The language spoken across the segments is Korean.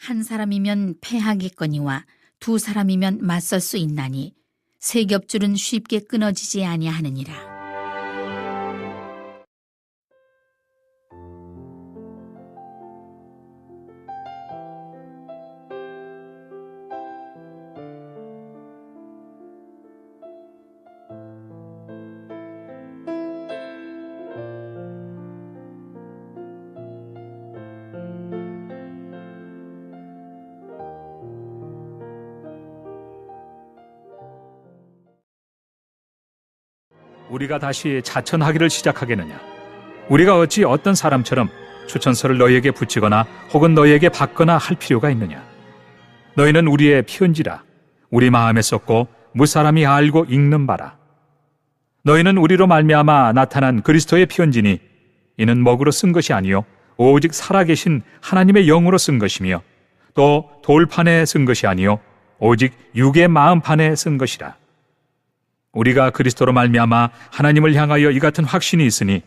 한 사람이면 패하겠거니와 두 사람이면 맞설 수 있나니 세 겹줄은 쉽게 끊어지지 아니하느니라. 우리가 다시 자천하기를 시작하겠느냐? 우리가 어찌 어떤 사람처럼 추천서를 너희에게 붙이거나 혹은 너희에게 받거나 할 필요가 있느냐? 너희는 우리의 편지라 우리 마음에 썼고 무사람이 알고 읽는 바라. 너희는 우리로 말미암아 나타난 그리스도의 편지니 이는 먹으로 쓴 것이 아니요 오직 살아계신 하나님의 영으로 쓴 것이며 또 돌판에 쓴 것이 아니요 오직 육의 마음판에 쓴 것이라. 우리가 그리스도로 말미암아 하나님을 향하여 이 같은 확신이 있으니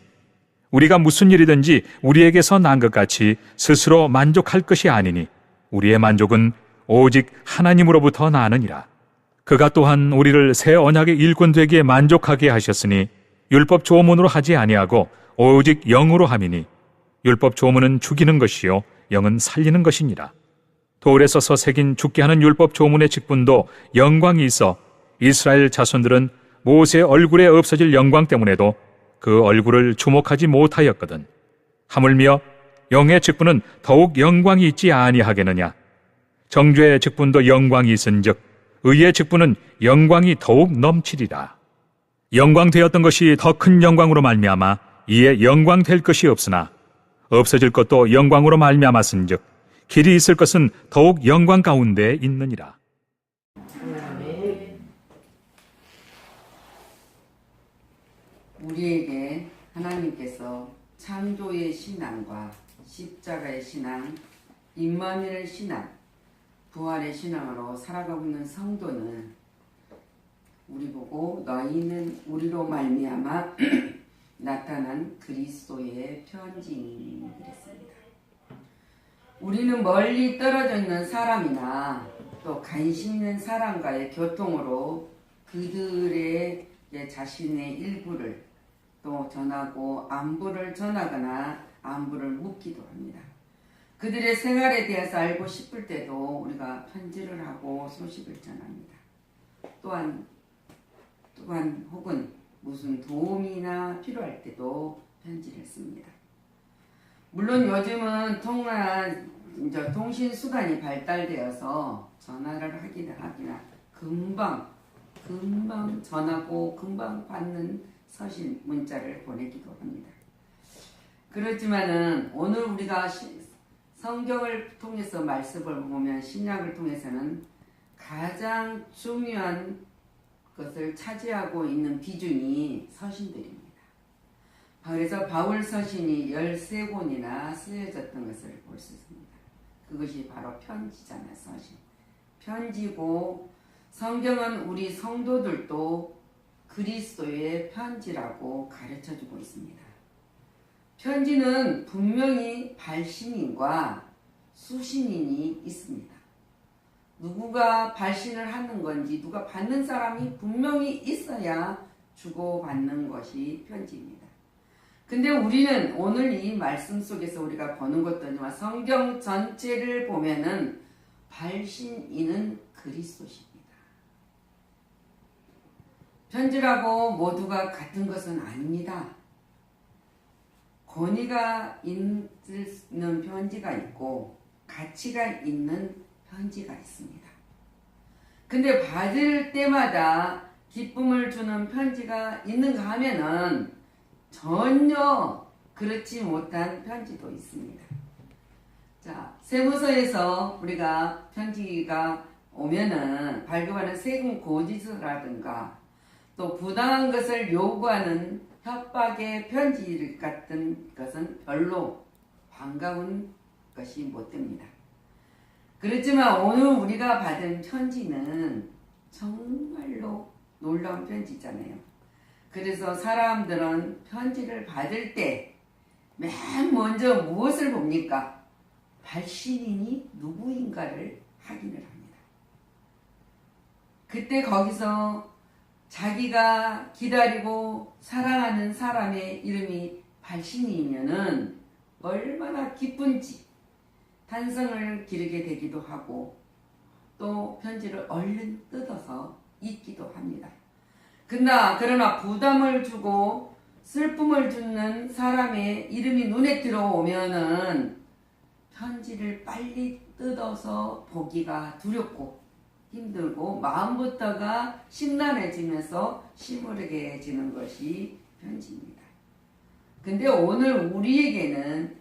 우리가 무슨 일이든지 우리에게서 난 것 같이 스스로 만족할 것이 아니니 우리의 만족은 오직 하나님으로부터 나느니라. 그가 또한 우리를 새 언약의 일꾼 되기에 만족하게 하셨으니 율법 조문으로 하지 아니하고 오직 영으로 함이니 율법 조문은 죽이는 것이요 영은 살리는 것이니라. 돌에 써서 새긴 죽게 하는 율법 조문의 직분도 영광이 있어 이스라엘 자손들은 모세의 얼굴에 없어질 영광 때문에도 그 얼굴을 주목하지 못하였거든. 하물며 영의 직분은 더욱 영광이 있지 아니하겠느냐? 정죄의 직분도 영광이 있은즉 의의 직분은 영광이 더욱 넘치리라. 영광되었던 것이 더 큰 영광으로 말미암아 이에 영광될 것이 없으나 없어질 것도 영광으로 말미암았은즉 길이 있을 것은 더욱 영광 가운데 있느니라. 우리에게 하나님께서 창조의 신앙과 십자가의 신앙, 임마누엘 신앙, 부활의 신앙으로 살아가고 있는 성도는 우리 보고 너희는 우리로 말미암아 나타난 그리스도의 편지니 그랬습니다. 우리는 멀리 떨어져 있는 사람이나 또 관심 있는 사람과의 교통으로 그들의 자신의 일부를 또 전하고 안부를 전하거나 안부를 묻기도 합니다. 그들의 생활에 대해서 알고 싶을 때도 우리가 편지를 하고 소식을 전합니다. 또한 혹은 무슨 도움이나 필요할 때도 편지를 씁니다. 물론 요즘은 통신 수단이 발달되어서 전화를 하기나 금방 전하고 금방 받는 서신 문자를 보내기도 합니다. 그렇지만은 오늘 우리가 성경을 통해서 말씀을 보면 신약을 통해서는 가장 중요한 것을 차지하고 있는 비중이 서신들입니다. 그래서 바울 서신이 13권이나 쓰여졌던 것을 볼 수 있습니다. 그것이 바로 편지잖아요. 서신. 편지고 성경은 우리 성도들도 그리스도의 편지라고 가르쳐주고 있습니다. 편지는 분명히 발신인과 수신인이 있습니다. 누구가 발신을 하는 건지 누가 받는 사람이 분명히 있어야 주고받는 것이 편지입니다. 근데 우리는 오늘 이 말씀 속에서 우리가 보는 것도 아니지만 성경 전체를 보면은 발신인은 그리스도십니다. 편지라고 모두가 같은 것은 아닙니다. 권위가 있는 편지가 있고 가치가 있는 편지가 있습니다. 근데 받을 때마다 기쁨을 주는 편지가 있는가 하면은 전혀 그렇지 못한 편지도 있습니다. 자, 세무서에서 우리가 편지가 오면은 발급하는 세금 고지서라든가 또 부당한 것을 요구하는 협박의 편지 같은 것은 별로 반가운 것이 못 됩니다. 그렇지만 오늘 우리가 받은 편지는 정말로 놀라운 편지잖아요. 그래서 사람들은 편지를 받을 때 맨 먼저 무엇을 봅니까? 발신인이 누구인가를 확인을 합니다. 그때 거기서 자기가 기다리고 사랑하는 사람의 이름이 발신이면은 얼마나 기쁜지 탄성을 기르게 되기도 하고 또 편지를 얼른 뜯어서 읽기도 합니다. 그러나 부담을 주고 슬픔을 주는 사람의 이름이 눈에 들어오면은 편지를 빨리 뜯어서 보기가 두렵고 힘들고 마음부터가 심란해지면서 시무룩해지는 것이 편지입니다. 근데 오늘 우리에게는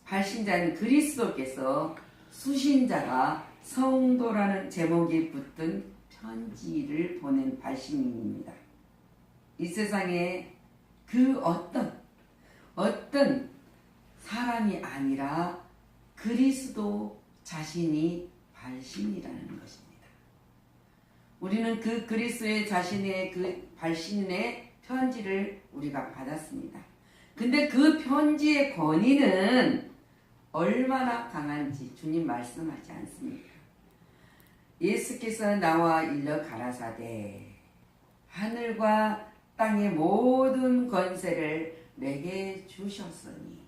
발신자인 그리스도께서 수신자가 성도라는 제목이 붙은 편지를 보낸 발신인입니다. 이 세상에 그 어떤 사람이 아니라 그리스도 자신이 발신이라는 것입니다. 우리는 그 그리스도의 자신의 그 발신의 편지를 우리가 받았습니다. 근데 그 편지의 권위는 얼마나 강한지 주님 말씀하지 않습니까? 예수께서 나와 일러 가라사대 하늘과 땅의 모든 권세를 내게 주셨으니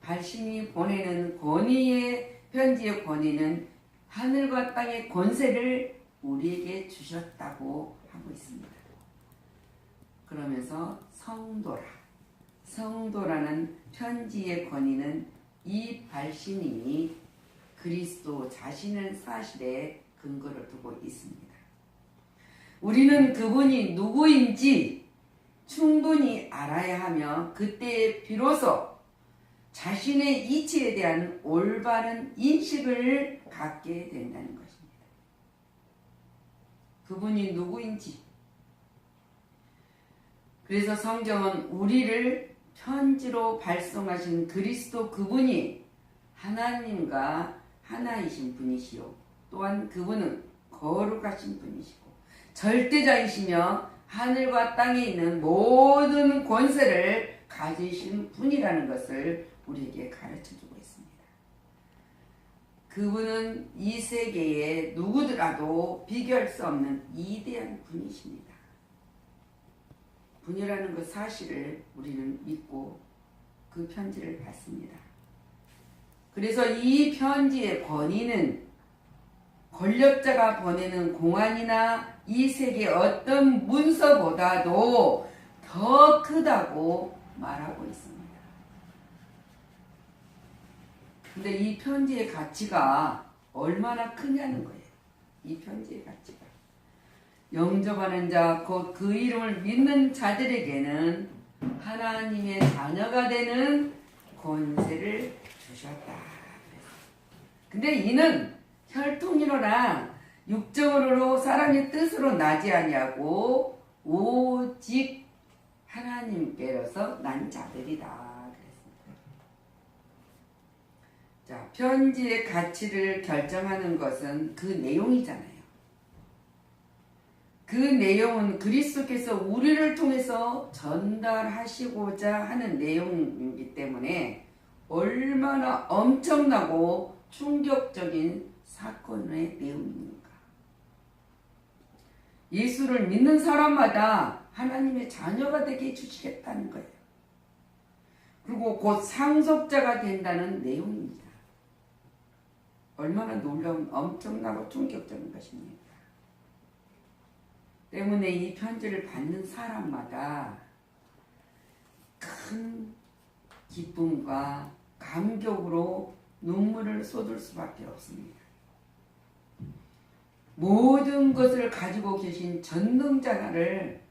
발신이 보내는 권위의 편지의 권위는 하늘과 땅의 권세를 우리에게 주셨다고 하고 있습니다. 그러면서 성도라는 편지의 권위는 이 발신이 그리스도 자신을 사실에 근거를 두고 있습니다. 우리는 그분이 누구인지 충분히 알아야 하며 그때 비로소 자신의 이치에 대한 올바른 인식을 갖게 된다는 것입니다. 그분이 누구인지. 그래서 성경은 우리를 편지로 발송하신 그리스도 그분이 하나님과 하나이신 분이시요 또한 그분은 거룩하신 분이시고 절대자이시며 하늘과 땅에 있는 모든 권세를 가지신 분이라는 것을 우리에게 가르쳐주고 있습니다. 그분은 이 세계에 누구더라도 비교할 수 없는 위대한 분이십니다. 분이라는 그 사실을 우리는 믿고 그 편지를 받습니다. 그래서 이 편지의 권위는 권력자가 보내는 공안이나 이 세계 어떤 문서보다도 더 크다고 말하고 있습니다. 근데 이 편지의 가치가 얼마나 크냐는 거예요. 이 편지의 가치가. 영접하는 자, 곧 그 이름을 믿는 자들에게는 하나님의 자녀가 되는 권세를 주셨다. 근데 이는 혈통으로나 육정으로 사람의 뜻으로 나지 아니하고 오직 하나님께로서 난 자들이다. 자, 편지의 가치를 결정하는 것은 그 내용이잖아요. 그 내용은 그리스도께서 우리를 통해서 전달하시고자 하는 내용이기 때문에 얼마나 엄청나고 충격적인 사건의 내용입니까? 예수를 믿는 사람마다 하나님의 자녀가 되게 해주시겠다는 거예요. 그리고 곧 상속자가 된다는 내용입니다. 얼마나 놀라운 엄청나고 충격적인 것입니까? 때문에 이 편지를 받는 사람마다 큰 기쁨과 감격으로 눈물을 쏟을 수밖에 없습니다. 모든 것을 가지고 계신 전능자를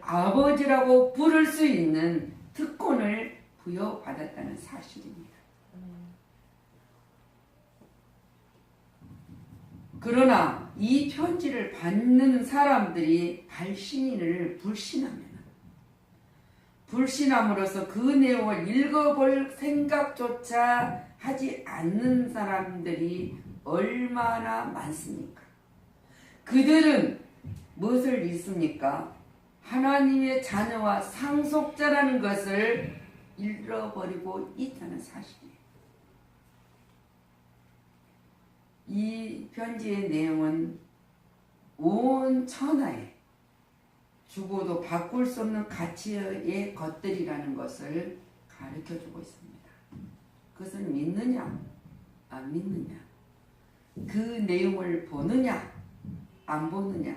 아버지라고 부를 수 있는 특권을 부여받았다는 사실입니다. 그러나 이 편지를 받는 사람들이 발신인을 불신함으로써 그 내용을 읽어볼 생각조차 하지 않는 사람들이 얼마나 많습니까? 그들은 무엇을 믿습니까? 하나님의 자녀와 상속자라는 것을 잃어버리고 있다는 사실이에요. 이 편지의 내용은 온 천하에 죽어도 바꿀 수 없는 가치의 것들이라는 것을 가르쳐주고 있습니다. 그것을 믿느냐 안 믿느냐, 그 내용을 보느냐 안 보느냐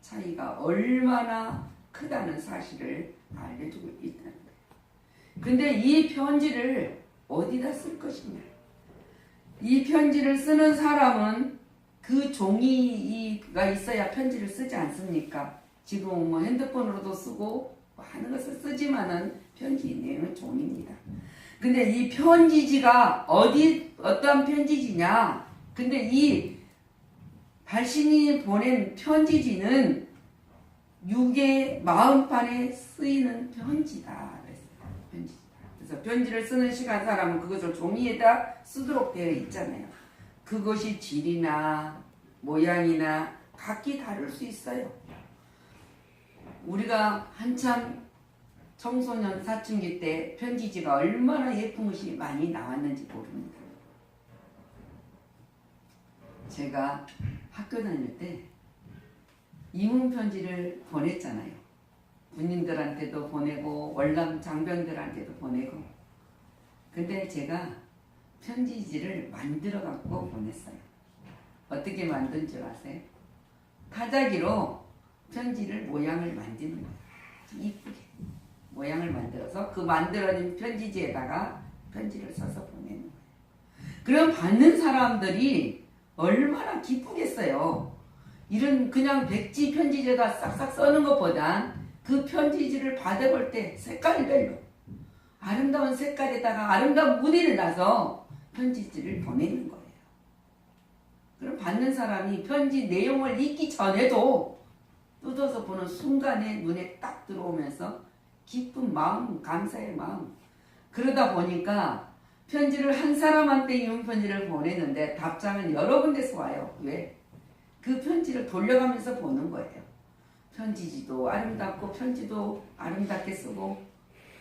차이가 얼마나 크다는 사실을 알려주고 있다는 거예요. 근데 이 편지를 어디다 쓸 것이냐, 이 편지를 쓰는 사람은 그 종이가 있어야 편지를 쓰지 않습니까? 지금 뭐 핸드폰으로도 쓰고 하는 것을 쓰지만은 편지 내용은 종이입니다. 근데 이 편지지가 어떠한 편지지냐? 근데 이 발신이 보낸 편지지는 육의 마음판에 쓰이는 편지다. 편지지다. 그래서 편지를 쓰는 시간 사람은 그것을 종이에다 쓰도록 되어 있잖아요. 그것이 질이나 모양이나 각기 다를 수 있어요. 우리가 한참 청소년 사춘기 때 편지지가 얼마나 예쁜 것이 많이 나왔는지 모릅니다. 제가 학교 다닐 때 이문 편지를 보냈잖아요. 군인들한테도 보내고 월남 장병들한테도 보내고. 근데 제가 편지지를 만들어 갖고 보냈어요. 어떻게 만든 줄 아세요? 타자기로 편지를 모양을 만드는 거예요. 이쁘게 모양을 만들어서 그 만들어진 편지지에다가 편지를 써서 보내는 거예요. 그럼 받는 사람들이 얼마나 기쁘겠어요. 이런 그냥 백지 편지지에다 싹싹 써는 것보단 그 편지지를 받아볼 때 색깔별로 아름다운 색깔에다가 아름다운 무늬를 놔서 편지지를 보내는 거예요. 그럼 받는 사람이 편지 내용을 읽기 전에도 뜯어서 보는 순간에 눈에 딱 들어오면서 기쁜 마음, 감사의 마음. 그러다 보니까 편지를 한 사람한테 이문 편지를 보내는데 답장은 여러 군데서 와요. 왜? 그 편지를 돌려가면서 보는 거예요. 편지지도 아름답고 편지도 아름답게 쓰고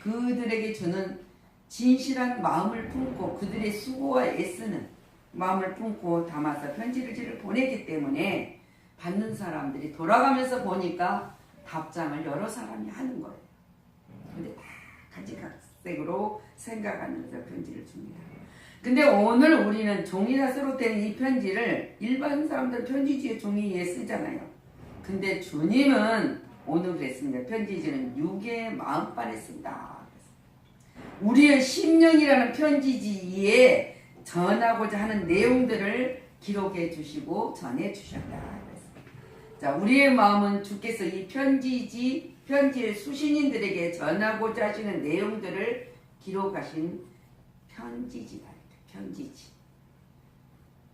그들에게 주는 진실한 마음을 품고 그들의 수고와 애쓰는 마음을 품고 담아서 편지를 보내기 때문에 받는 사람들이 돌아가면서 보니까 답장을 여러 사람이 하는 거예요. 근데 다 가지각색으로 생각하면서 편지를 줍니다. 근데 오늘 우리는 종이나스로 된 이 편지를 일반 사람들 편지지에 종이에 쓰잖아요. 근데 주님은 오늘 그랬습니다. 편지지는 육의 마음판에 쓴다. 우리의 심령이라는 편지지에 전하고자 하는 내용들을 기록해 주시고 전해 주셨다. 자, 우리의 마음은 주께서 이 편지의 수신인들에게 전하고자 하시는 내용들을 기록하신 편지지다. 편지지.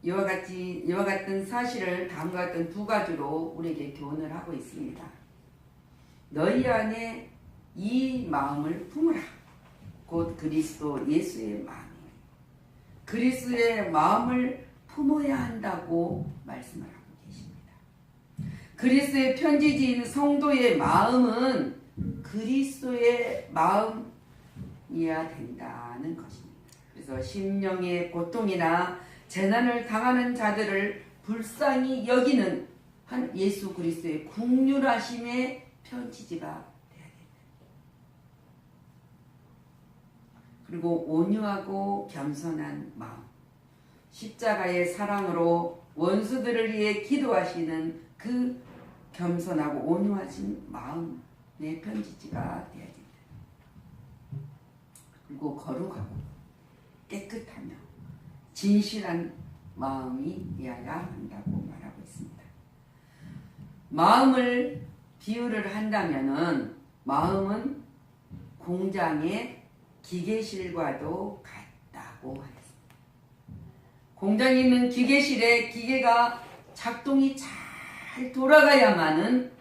이와 같은 사실을 다음과 같은 두 가지로 우리에게 교훈을 하고 있습니다. 너희 안에 이 마음을 품으라. 곧 그리스도 예수의 마음이에요. 그리스도의 마음을 품어야 한다고 말씀을 하고 계십니다. 그리스도의 편지지인 성도의 마음은 그리스도의 마음이어야 된다는 것입니다. 그래서 심령의 고통이나 재난을 당하는 자들을 불쌍히 여기는 한 예수 그리스도의 긍휼하심의 편지지가 되어야 됩니다. 그리고 온유하고 겸손한 마음, 십자가의 사랑으로 원수들을 위해 기도하시는 그 겸손하고 온유하신 마음의 편지지가 되어야 됩니다. 그리고 거룩하고 깨끗하며 진실한 마음이어야 한다고 말하고 있습니다. 마음을 비유를 한다면은 마음은 공장의 기계실과도 같다고 하였습니다. 공장에 있는 기계실에 기계가 작동이 잘 돌아가야만은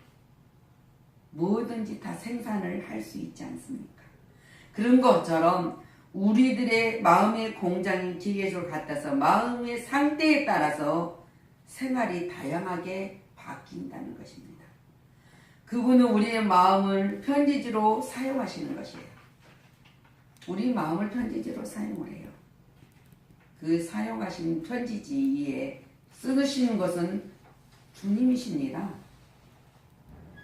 뭐든지 다 생산을 할 수 있지 않습니까? 그런 것처럼 우리들의 마음의 공장인 기계실 같아서 마음의 상태에 따라서 생활이 다양하게 바뀐다는 것입니다. 그분은 우리의 마음을 편지지로 사용하시는 것이에요. 우리 마음을 편지지로 사용을 해요. 그 사용하신 편지지에 쓰시는 것은 주님이십니다.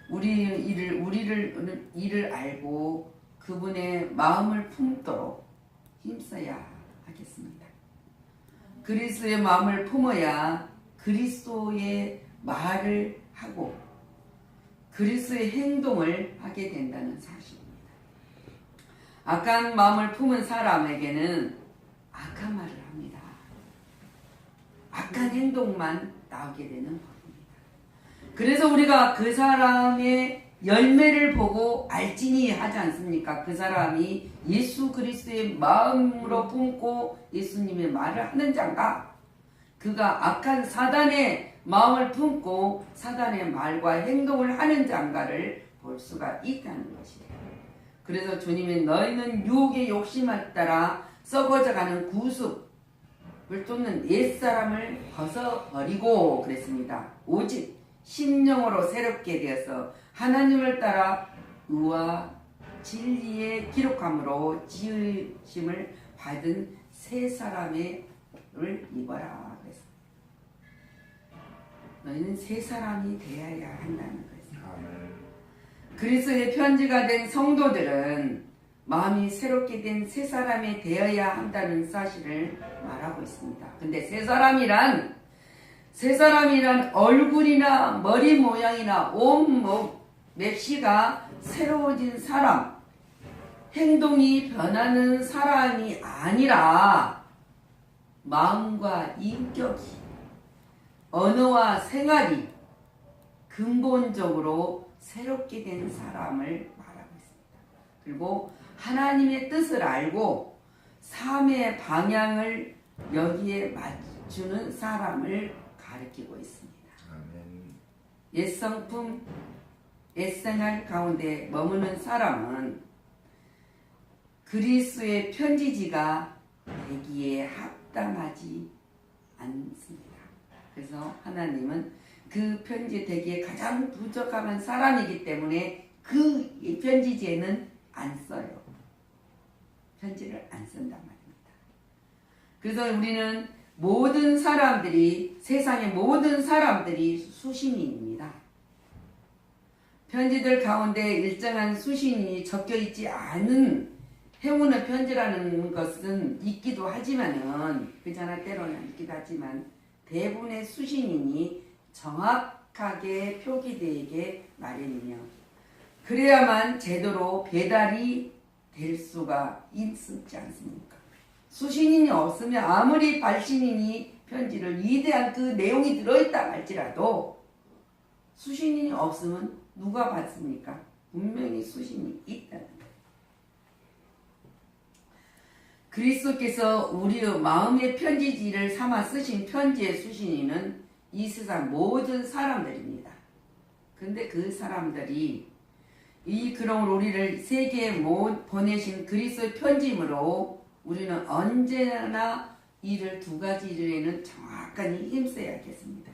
우리를 이를 알고 그분의 마음을 품도록 힘써야 하겠습니다. 그리스도의 마음을 품어야 그리스도의 말을 하고 그리스도의 행동을 하게 된다는 사실입니다. 악한 마음을 품은 사람에게는 악한 말을 합니다. 악한 행동만 나오게 되는 법입니다. 그래서 우리가 그 사람의 열매를 보고 알지니 하지 않습니까? 그 사람이 예수 그리스도의 마음으로 품고 예수님의 말을 하는 자인가? 그가 악한 사단의 마음을 품고 사단의 말과 행동을 하는 자인가를 볼 수가 있다는 것이에요. 그래서 주님이 너희는 유혹의 욕심을 따라 썩어져가는 구습을 쫓는 옛사람을 벗어버리고 그랬습니다. 오직 심령으로 새롭게 되어서 하나님을 따라 의와 진리의 기록함으로 지으심을 받은 새 사람을 입어라. 그래서 너희는 새 사람이 되어야 한다는 것입니다. 그리스도의 편지가 된 성도들은 마음이 새롭게 된 새 사람이 되어야 한다는 사실을 말하고 있습니다. 근데 새 사람이란 얼굴이나 머리 모양이나 온몸 맵시가 새로워진 사람, 행동이 변하는 사람이 아니라 마음과 인격이, 언어와 생활이 근본적으로 새롭게 된 사람을 말하고 있습니다. 그리고 하나님의 뜻을 알고 삶의 방향을 여기에 맞추는 사람을 가리키고 있습니다. 옛성품, 옛생활 가운데 머무는 사람은 그리스도의 편지지가 되기에 합당하지 않습니다. 그래서 하나님은 그 편지 되기에 가장 부족한 사람이기 때문에 그 편지지에는 안 써요. 편지를 안 쓴단 말입니다. 그래서 우리는 모든 사람들이, 세상의 모든 사람들이 수신인입니다. 편지들 가운데 일정한 수신이 적혀 있지 않은 행운의 편지라는 것은 있기도 하지만은, 그잖아, 때로는 있기도 하지만 대부분의 수신인이 정확하게 표기되게 마련이며 그래야만 제대로 배달이 될 수가 있지 않습니까? 수신인이 없으면 아무리 발신인이 편지를 위대한 그 내용이 들어있다 할지라도 수신인이 없으면 누가 받습니까? 분명히 수신이 있다는 거예요. 그리스도께서 우리의 마음의 편지지를 삼아 쓰신 편지의 수신인은 이 세상 모든 사람들입니다. 근데 그 사람들이 그럼 우리를 세계에 보내신 그리스도의 편지이므로 우리는 언제나 이를 두 가지 일에는 정확하게 힘써야겠습니다.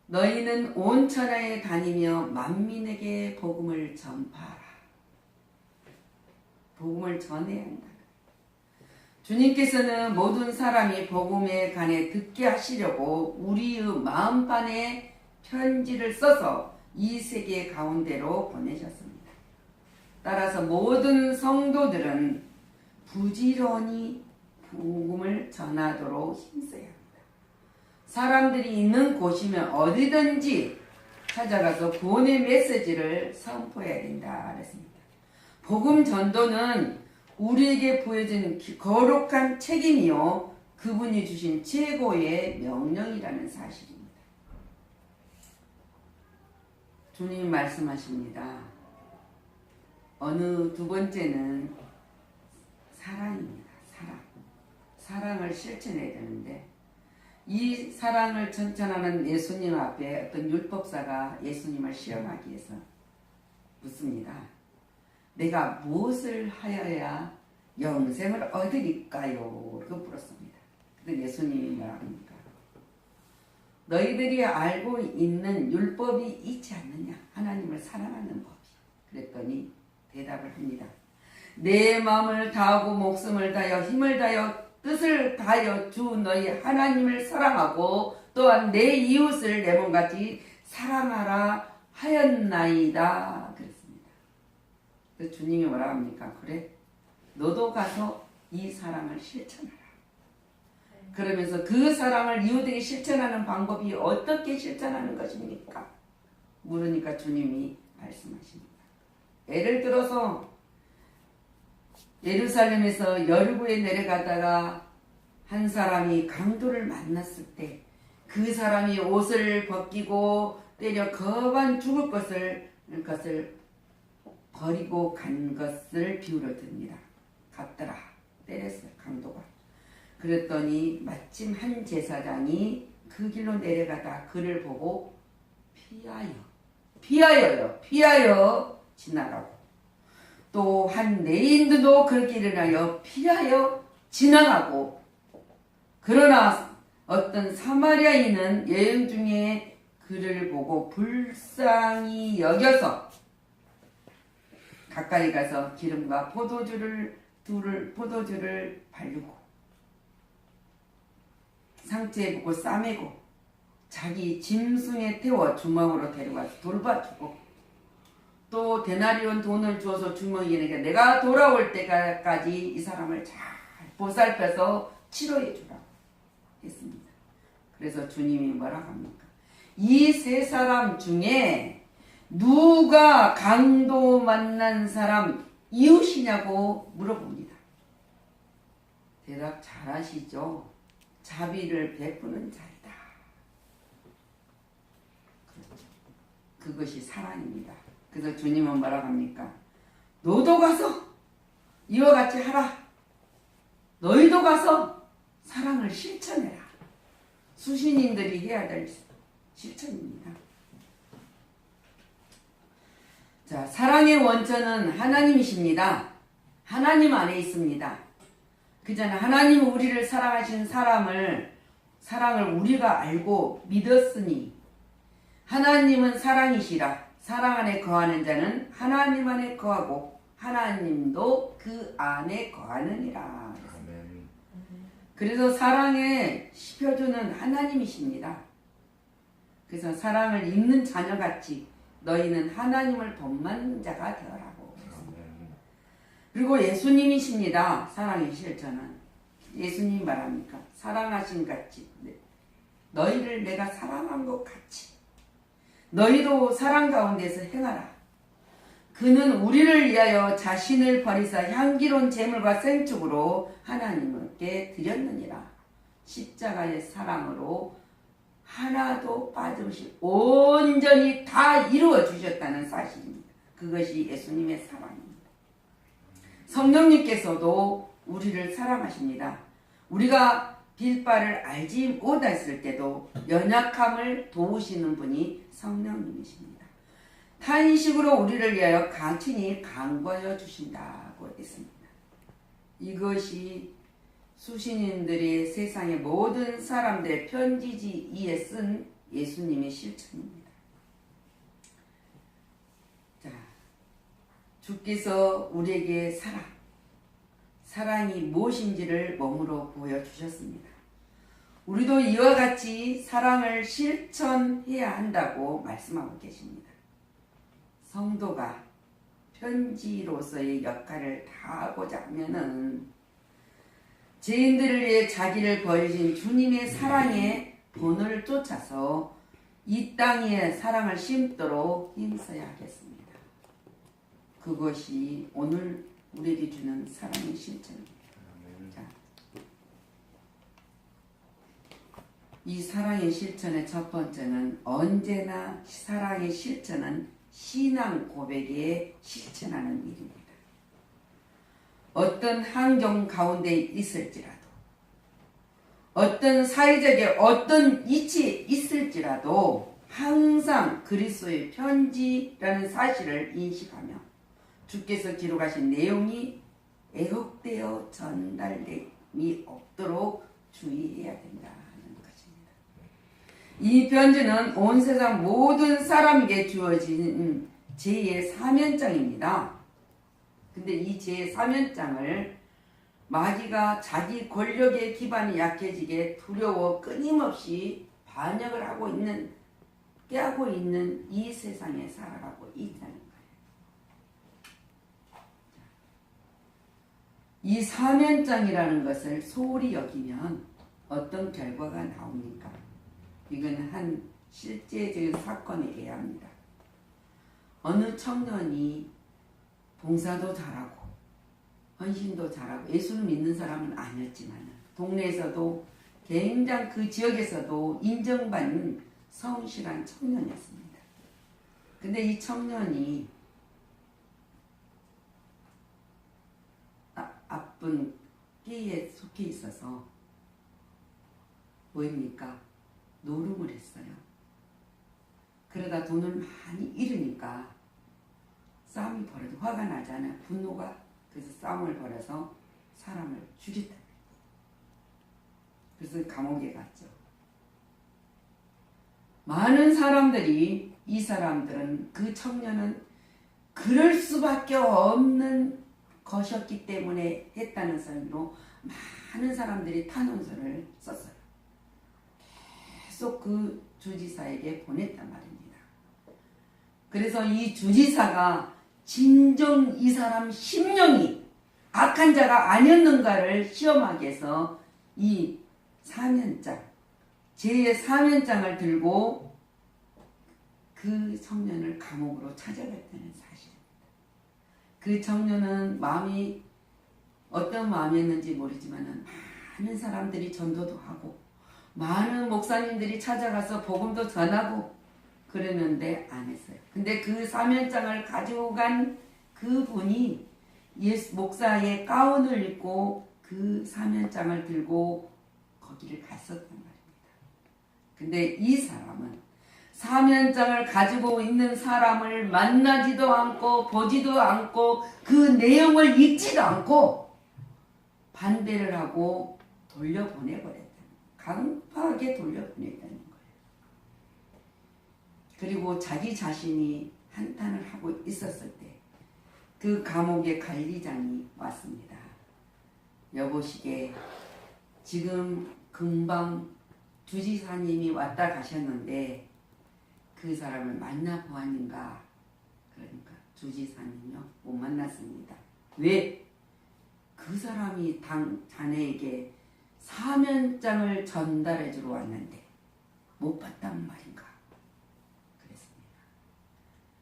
너희는 온 천하에 다니며 만민에게 복음을 전파하라. 복음을 전해야 한다. 주님께서는 모든 사람이 복음에 관해 듣게 하시려고 우리의 마음판에 편지를 써서 이 세계 가운데로 보내셨습니다. 따라서 모든 성도들은 부지런히 복음을 전하도록 힘써야 합니다. 사람들이 있는 곳이면 어디든지 찾아가서 구원의 메시지를 선포해야 된다 그랬습니다. 복음 전도는 우리에게 부여진 거룩한 책임이요 그분이 주신 최고의 명령이라는 사실입니다. 주님이 말씀하십니다. 어느 두 번째는 사랑입니다. 사랑을 실천해야 되는데 이 사랑을 전천하는 예수님 앞에 어떤 율법사가 예수님을 시험하기 위해서 묻습니다. 내가 무엇을 하여야 영생을 얻으리까요? 그 물었습니다. 그때 예수님이 뭐랍니까? 너희들이 알고 있는 율법이 있지 않느냐? 하나님을 사랑하는 법이. 그랬더니 대답을 합니다. 내 마음을 다하고 목숨을 다하여 힘을 다하여 뜻을 다하여 주 너희 하나님을 사랑하고 또한 내 이웃을 내 몸같이 사랑하라 하였나이다. 그랬습니다. 그래서 주님이 뭐라 합니까? 그래, 너도 가서 이 사랑을 실천하라. 그러면서 그 사랑을 이웃에게 실천하는 방법이 어떻게 실천하는 것입니까? 물으니까 주님이 말씀하십니다. 예를 들어서 예루살렘에서 여리고에 내려가다가 한 사람이 강도를 만났을 때 그 사람이 옷을 벗기고 때려 거반 죽을 것을 버리고 간 것을 비유로 듭니다. 갔더라. 때렸어요. 강도가. 그랬더니 마침 한 제사장이 그 길로 내려가다 그를 보고 피하여 지나가고 또 한 레인드도 그렇게 일어나여 피하여 지나가고 그러나 어떤 사마리아인은 여행 중에 그를 보고 불쌍히 여겨서 가까이 가서 기름과 포도주를 바르고 상체에 붓고 싸매고 자기 짐승에 태워 주먹으로 데려가서 돌봐주고 또 데나리온 돈을 주어서 주먹에 내게 내가 돌아올 때까지 이 사람을 잘 보살펴서 치료해 주라고 했습니다. 그래서 주님이 뭐라고 합니까? 이 세 사람 중에 누가 강도 만난 사람 이웃이냐고 물어봅니다. 대답 잘하시죠? 자비를 베푸는 자이다. 그렇죠. 그것이 사랑입니다. 그래서 주님은 뭐라고 합니까? 너도 가서 이와 같이 하라. 너희도 가서 사랑을 실천해라. 수신인들이 해야 될 실천입니다. 자, 사랑의 원천은 하나님이십니다. 하나님 안에 있습니다. 그잖아. 하나님 우리를 사랑하신 사랑을 우리가 알고 믿었으니 하나님은 사랑이시라. 사랑 안에 거하는 자는 하나님 안에 거하고 하나님도 그 안에 거하느니라. 그래서 사랑에 씹혀주는 하나님이십니다. 그래서 사랑을 입는 자녀같이 너희는 하나님을 본받는 자가 되어라고 했습니다. 그리고 예수님이십니다. 사랑의 실천은 예수님 말합니까? 사랑하신 같이 너희를 내가 사랑한 것 같이 너희도 사랑 가운데서 행하라. 그는 우리를 위하여 자신을 버리사 향기로운 제물과 생축으로 하나님께 드렸느니라. 십자가의 사랑으로 하나도 빠짐없이 온전히 다 이루어 주셨다는 사실입니다. 그것이 예수님의 사랑입니다. 성령님께서도 우리를 사랑하십니다. 우리가 빌바를 알지 못했을 때도 연약함을 도우시는 분이 성령님이십니다. 탄식으로 우리를 위하여 간친히 간구하여 주신다고 했습니다. 이것이 수신인들이 세상의 모든 사람들의 편지지에 쓴 예수님의 실천입니다. 자, 주께서 우리에게 사랑이 무엇인지를 몸으로 보여주셨습니다. 우리도 이와 같이 사랑을 실천해야 한다고 말씀하고 계십니다. 성도가 편지로서의 역할을 다하고자 하면은 죄인들을 위해 자기를 버리신 주님의 사랑의 본을 쫓아서 이 땅에 사랑을 심도록 힘써야 하겠습니다. 그것이 오늘 우리에게 주는 사랑의 실천입니다. 자, 이 사랑의 실천의 첫 번째는 언제나 사랑의 실천은 신앙 고백에 실천하는 일입니다. 어떤 환경 가운데 있을지라도 어떤 사회적인 어떤 이치에 있을지라도 항상 그리스도의 편지라는 사실을 인식하며 주께서 기록하신 내용이 왜곡되어 전달됨이 없도록 주의해야 된다는 것입니다. 이 편지는 온 세상 모든 사람에게 주어진 제2의 사면장입니다. 근데 이 제3연장을 마귀가 자기 권력의 기반이 약해지게 두려워 끊임없이 반역을 하고 있는, 깨하고 있는 이 세상에 살아가고 있다는 거예요. 이 사면장이라는 것을 소홀히 여기면 어떤 결과가 나옵니까? 이건 한 실제적인 사건에 의합니다. 어느 청년이 봉사도 잘하고 헌신도 잘하고 예수를 믿는 사람은 아니었지만 동네에서도 굉장히 그 지역에서도 인정받는 성실한 청년이었습니다. 근데 이 청년이 나쁜 끼에 속해 있어서 뭐입니까? 노름을 했어요. 그러다 돈을 많이 잃으니까 싸움이 벌어져 화가 나잖아요. 분노가. 그래서 싸움을 벌여서 사람을 죽였다. 그래서 감옥에 갔죠. 많은 사람들이, 이 사람들은, 그 청년은 그럴 수밖에 없는 것이었기 때문에 했다는 설로 많은 사람들이 탄원서를 썼어요. 계속 그 주지사에게 보냈단 말입니다. 그래서 이 주지사가 진정 이 사람 심령이 악한 자가 아니었는가를 시험하기 위해서 이 사면장, 제 사면장을 들고 그 청년을 감옥으로 찾아갔다는 사실입니다. 그 청년은 마음이 어떤 마음이었는지 모르지만 많은 사람들이 전도도 하고 많은 목사님들이 찾아가서 복음도 전하고 그랬는데 안 했어요. 근데 그 사면장을 가지고 간 그분이 예수 목사의 가운을 입고 그 사면장을 들고 거기를 갔었단 말입니다. 근데 이 사람은 사면장을 가지고 있는 사람을 만나지도 않고 보지도 않고 그 내용을 읽지도 않고 반대를 하고 돌려보내버렸다. 강팍하게 돌려보냈다는 거예요. 그리고 자기 자신이 한탄을 하고 있었을 때 그 감옥의 관리장이 왔습니다. 여보시게 지금 금방 주지사님이 왔다 가셨는데 그 사람을 만나보았는가? 그러니까 주지사님요 못 만났습니다. 왜? 그 사람이 자네에게 사면장을 전달해 주러 왔는데 못 봤단 말인가? 그랬습니다.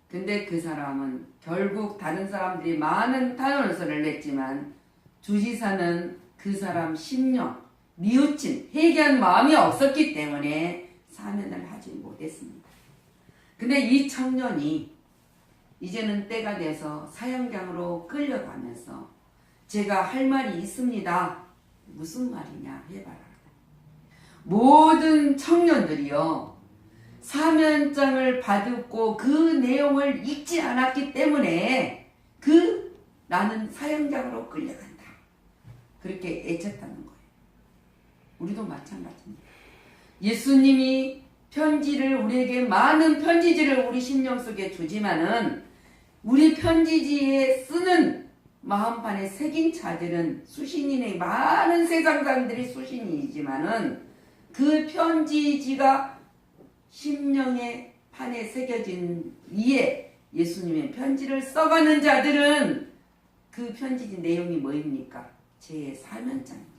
근데 그 사람은 결국 다른 사람들이 많은 탄원서를 냈지만 주지사는 그 사람 심령, 뉘우친, 회개한 마음이 없었기 때문에 사면을 하지 못했습니다. 근데 이 청년이 이제는 때가 돼서 사형장으로 끌려가면서 제가 할 말이 있습니다. 무슨 말이냐 해봐라. 모든 청년들이요 사면장을 받고 그 내용을 읽지 않았기 때문에 나는 사형장으로 끌려간다. 그렇게 애쳤다는 거예요. 우리도 마찬가지입니다. 예수님이 편지를 우리에게 많은 편지지를 우리 심령 속에 주지만은 우리 편지지에 쓰는 마음판에 새긴 자들은 수신인의 많은 세상 사람들이 수신이지만은 그 편지지가 심령의 판에 새겨진 위에 예수님의 편지를 써가는 자들은 그 편지지 내용이 뭐입니까? 제 사면장입니다.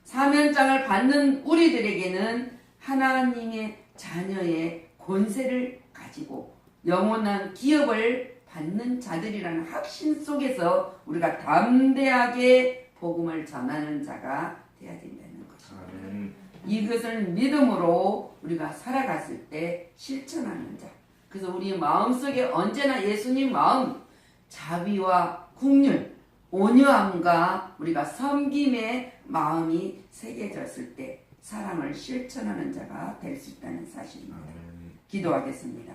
사면장을 받는 우리들에게는 하나님의 자녀의 권세를 가지고 영원한 기업을 받는 자들이라는 확신 속에서 우리가 담대하게 복음을 전하는 자가 되어야 된다는 것입니다. 이것을 믿음으로 우리가 살아갔을 때 실천하는 자. 그래서 우리 마음속에 언제나 예수님 마음, 자비와 긍휼, 온유함과 우리가 섬김의 마음이 새겨졌을 때 사랑을 실천하는 자가 될 수 있다는 사실입니다. 기도하겠습니다.